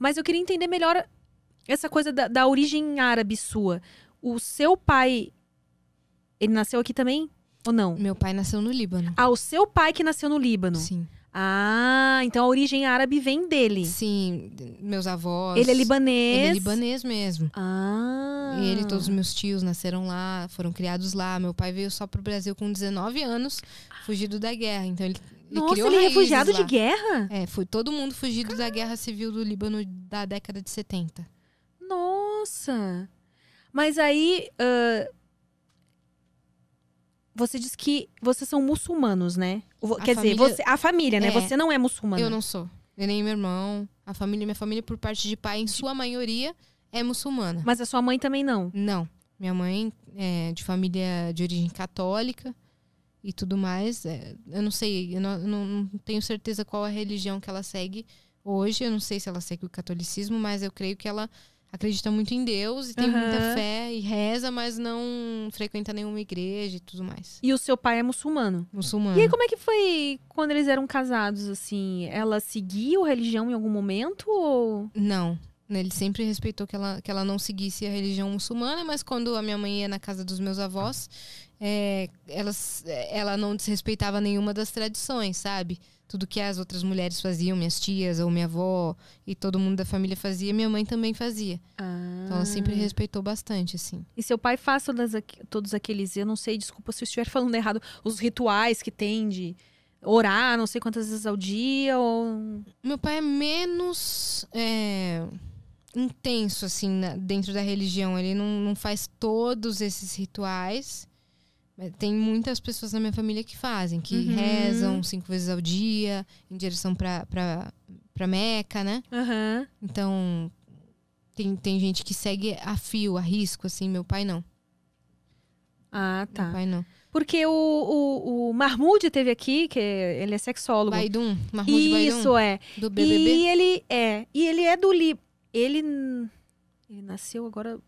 Mas eu queria entender melhor essa coisa da origem árabe sua. O seu pai, ele nasceu aqui também? Ou não? Meu pai nasceu no Líbano. Ah, o seu pai que nasceu no Líbano. Sim. Ah, então a origem árabe vem dele. Sim, meus avós. Ele é libanês? Ele é libanês mesmo. Ah. Ele e todos os meus tios nasceram lá, foram criados lá. Meu pai veio só pro Brasil com 19 anos, fugido da guerra. Então ele Nossa, criou ele é raízes refugiado lá. de guerra? É, foi todo mundo fugido da guerra civil do Líbano da década de 70. Nossa. Mas aí, você diz que vocês são muçulmanos, né? Quer dizer, a família, né? É. Você não é muçulmana. Eu não sou. Eu nem meu irmão. Minha família, por parte de pai, em sua maioria, é muçulmana. Mas a sua mãe também não? Não. Minha mãe é de família de origem católica e tudo mais. Eu não sei, eu não tenho certeza qual a religião que ela segue hoje. Eu não sei se ela segue o catolicismo, mas eu creio que ela acredita muito em Deus e tem muita fé e reza, mas não frequenta nenhuma igreja e tudo mais. E o seu pai é muçulmano? Muçulmano. E aí, como é que foi quando eles eram casados, assim? Ela seguiu a religião em algum momento, ou... Não. Ele sempre respeitou que ela não seguisse a religião muçulmana, mas quando a minha mãe ia na casa dos meus avós, ela não desrespeitava nenhuma das tradições, sabe? Tudo que as outras mulheres faziam, minhas tias ou minha avó e todo mundo da família fazia, minha mãe também fazia. Então ela sempre respeitou bastante, assim. E seu pai faz todos aqueles, eu não sei, desculpa se eu estiver falando errado, os rituais que tem de orar não sei quantas vezes ao dia, ou... Meu pai é menos intenso, assim, dentro da religião. Ele não faz todos esses rituais. Tem muitas pessoas na minha família que fazem, que rezam 5 vezes ao dia, em direção pra Meca, né? Então, tem gente que segue a fio, a risco, assim. Meu pai não. Ah, tá. Meu pai não. Porque o Mahmoud teve aqui, que ele é sexólogo. Baidum, Mahmoud Baidum. Isso, é. Do BBB. E ele é do Líbano. Ele nasceu agora...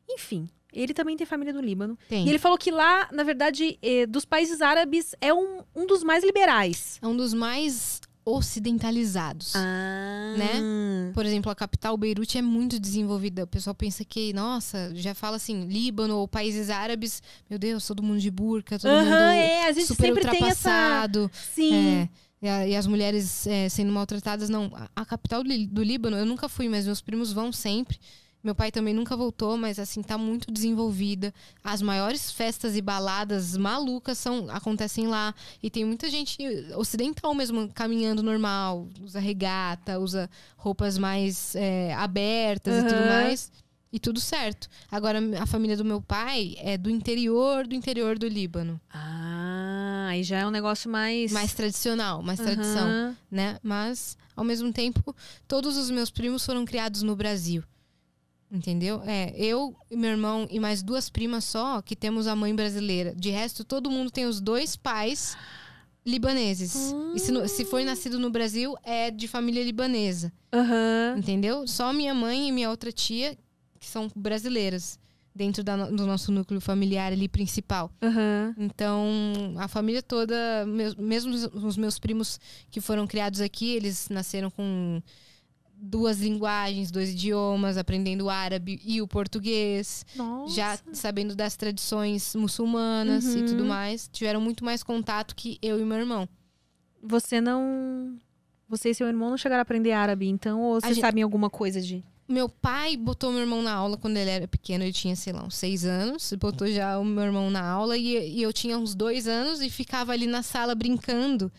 Enfim... Ele também tem família do Líbano. Tem. E ele falou que lá, na verdade, dos países árabes, é um dos mais liberais. É um dos mais ocidentalizados. Né? Por exemplo, a capital, Beirute, é muito desenvolvida. O pessoal pensa que, nossa, já fala assim, Líbano ou países árabes, meu Deus, todo mundo de burca, todo mundo a gente super sempre ultrapassado. Sim. E as mulheres sendo maltratadas. Não, a capital do Líbano, eu nunca fui, mas meus primos vão sempre. Meu pai também nunca voltou, mas assim, tá muito desenvolvida. As maiores festas e baladas malucas acontecem lá. E tem muita gente ocidental mesmo, caminhando normal. Usa regata, usa roupas mais abertas e tudo mais. E tudo certo. Agora, a família do meu pai é do interior do Líbano. Aí já é um negócio mais... Mais tradicional, mais tradição, né? Mas, ao mesmo tempo, todos os meus primos foram criados no Brasil. Entendeu? Eu e meu irmão e mais 2 primas só que temos a mãe brasileira. De resto, todo mundo tem os 2 pais libaneses. E se foi nascido no Brasil, é de família libanesa. Entendeu? Só minha mãe e minha outra tia, que são brasileiras. Dentro do nosso núcleo familiar ali principal. Então, a família toda, mesmo os meus primos que foram criados aqui, eles nasceram com 2 linguagens, 2 idiomas, aprendendo o árabe e o português. Nossa. Já sabendo das tradições muçulmanas e tudo mais. Tiveram muito mais contato que eu e meu irmão. Você e seu irmão não chegaram a aprender árabe, então? Ou vocês sabem alguma coisa de... Meu pai botou meu irmão na aula quando ele era pequeno. Ele tinha, sei lá, uns 6 anos. Botou já o meu irmão na aula. E eu tinha uns 2 anos e ficava ali na sala brincando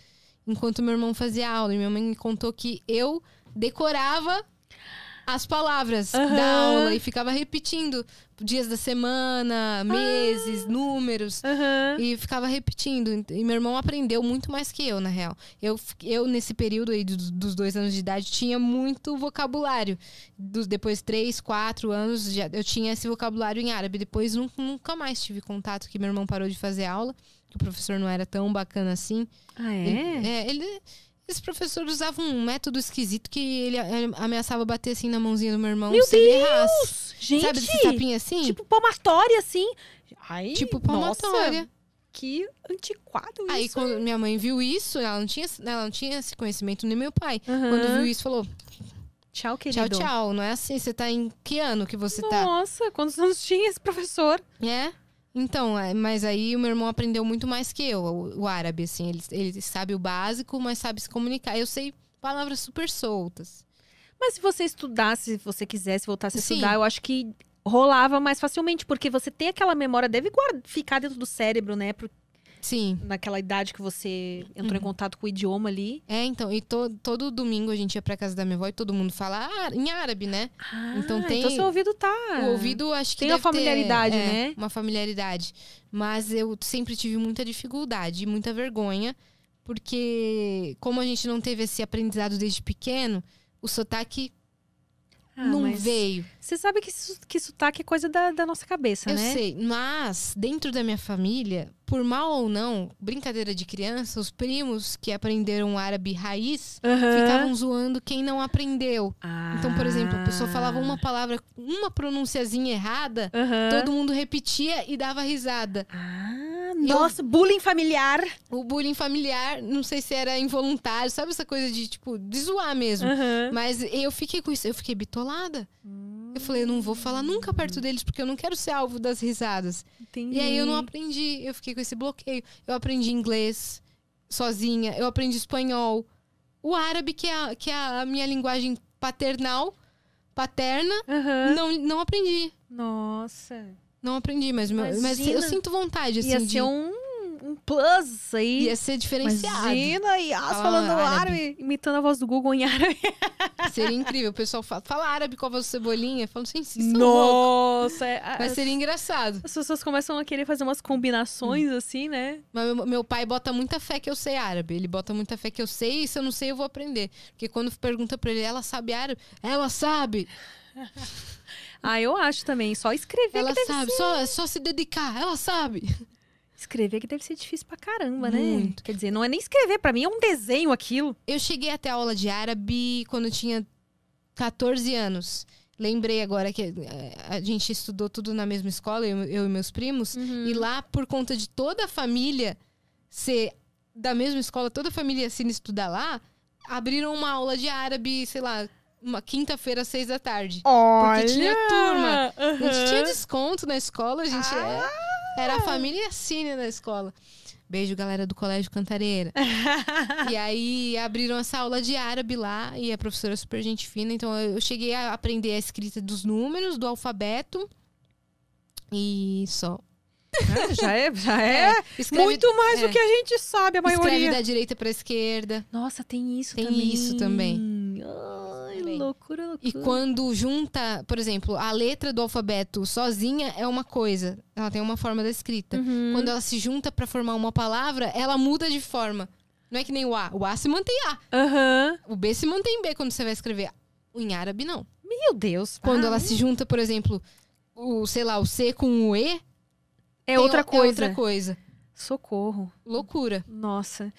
enquanto meu irmão fazia aula. E minha mãe me contou que eu decorava as palavras da aula e ficava repetindo dias da semana, meses, números. E ficava repetindo. E meu irmão aprendeu muito mais que eu, na real. Eu nesse período aí dos 2 anos de idade, tinha muito vocabulário. Depois 3, 4 anos, eu tinha esse vocabulário em árabe. Depois nunca mais tive contato, que meu irmão parou de fazer aula. Que o professor não era tão bacana assim. Esse professor usava um método esquisito que ele ameaçava bater assim na mãozinha do meu irmão se ele errasse. Gente! Sabe esse tapinha assim? Tipo palmatória, assim. Ai, tipo palmatória. Nossa, que antiquado Aí isso. quando minha mãe viu isso, ela não tinha esse conhecimento, nem meu pai. Quando viu isso, falou... Tchau, querido. Tchau, tchau. Não é assim, você tá em que ano que você tá? Nossa, quantos anos tinha esse professor? É? Então, mas aí o meu irmão aprendeu muito mais que eu, o árabe, assim. Ele sabe o básico, mas sabe se comunicar. Eu sei palavras super soltas. Mas se você estudasse, se você quisesse voltasse a Sim. estudar, eu acho que rolava mais facilmente, porque você tem aquela memória, deve ficar dentro do cérebro, né? Sim. Naquela idade que você entrou em contato com o idioma ali. Então, e todo domingo a gente ia pra casa da minha avó e todo mundo fala em árabe, né? Então Então seu ouvido tá... O ouvido, acho que tem deve uma familiaridade, ter, né? Uma familiaridade. Mas eu sempre tive muita dificuldade, muita vergonha. Porque como a gente não teve esse aprendizado desde pequeno, o sotaque não veio. Você sabe que sotaque é coisa da nossa cabeça, Eu né? sei, mas dentro da minha família, por mal ou não, brincadeira de criança, os primos que aprenderam árabe raiz ficavam zoando quem não aprendeu. Então, por exemplo, a pessoa falava uma palavra, uma pronunciazinha errada, todo mundo repetia e dava risada. Nossa, bullying familiar. O bullying familiar, não sei se era involuntário, sabe essa coisa de, tipo, de zoar mesmo. Mas eu fiquei com isso, eu fiquei bitolada. Eu falei, eu não vou falar nunca perto deles, porque eu não quero ser alvo das risadas. Entendi. E aí eu não aprendi, eu fiquei com esse bloqueio. Eu aprendi inglês sozinha, eu aprendi espanhol. O árabe, que é a minha linguagem paterna, não aprendi. Nossa. Não aprendi, mas eu sinto vontade, assim, ia ser um plus aí. Ia ser diferenciado. Imagina, Yas falando árabe, imitando a voz do Google em árabe. Seria incrível. O pessoal fala árabe com a voz do Cebolinha. Fala assim, nossa. Mas seria engraçado. As pessoas começam a querer fazer umas combinações assim, né? Mas meu pai bota muita fé que eu sei árabe. Ele bota muita fé que eu sei, e se eu não sei, eu vou aprender. Porque quando pergunta pra ele, ela sabe árabe? Ela sabe! Eu acho também. Só escrever ela que deve sabe, ser... só se dedicar. Ela sabe! Escrever que deve ser difícil pra caramba, né? Muito. Quer dizer, não é nem escrever. Pra mim é um desenho aquilo. Eu cheguei até a aula de árabe quando eu tinha 14 anos. Lembrei agora que a gente estudou tudo na mesma escola, eu e meus primos. E lá, por conta de toda a família ser da mesma escola, toda a família se estudar lá, abriram uma aula de árabe, sei lá, uma quinta-feira, às 6 da tarde. Olha! Porque tinha turma. A gente tinha desconto na escola, a gente era a família Cine na escola. Beijo, galera do Colégio Cantareira. E aí, abriram essa aula de árabe lá. E a professora é super gente fina. Então, eu cheguei a aprender a escrita dos números, do alfabeto. E só. Já é Escreve, muito mais do que a gente sabe, a maioria. Escreve da direita pra esquerda. Nossa, tem isso Tem também. isso também. Ai, Também. loucura. E quando junta, por exemplo, a letra do alfabeto sozinha é uma coisa. Ela tem uma forma da escrita. Quando ela se junta pra formar uma palavra, ela muda de forma. Não é que nem o A. O A se mantém A. O B se mantém B quando você vai escrever. Em árabe, não. Meu Deus. Quando ela se junta, por exemplo, o C com o E, é outra coisa. É outra coisa. Socorro. Loucura. Nossa.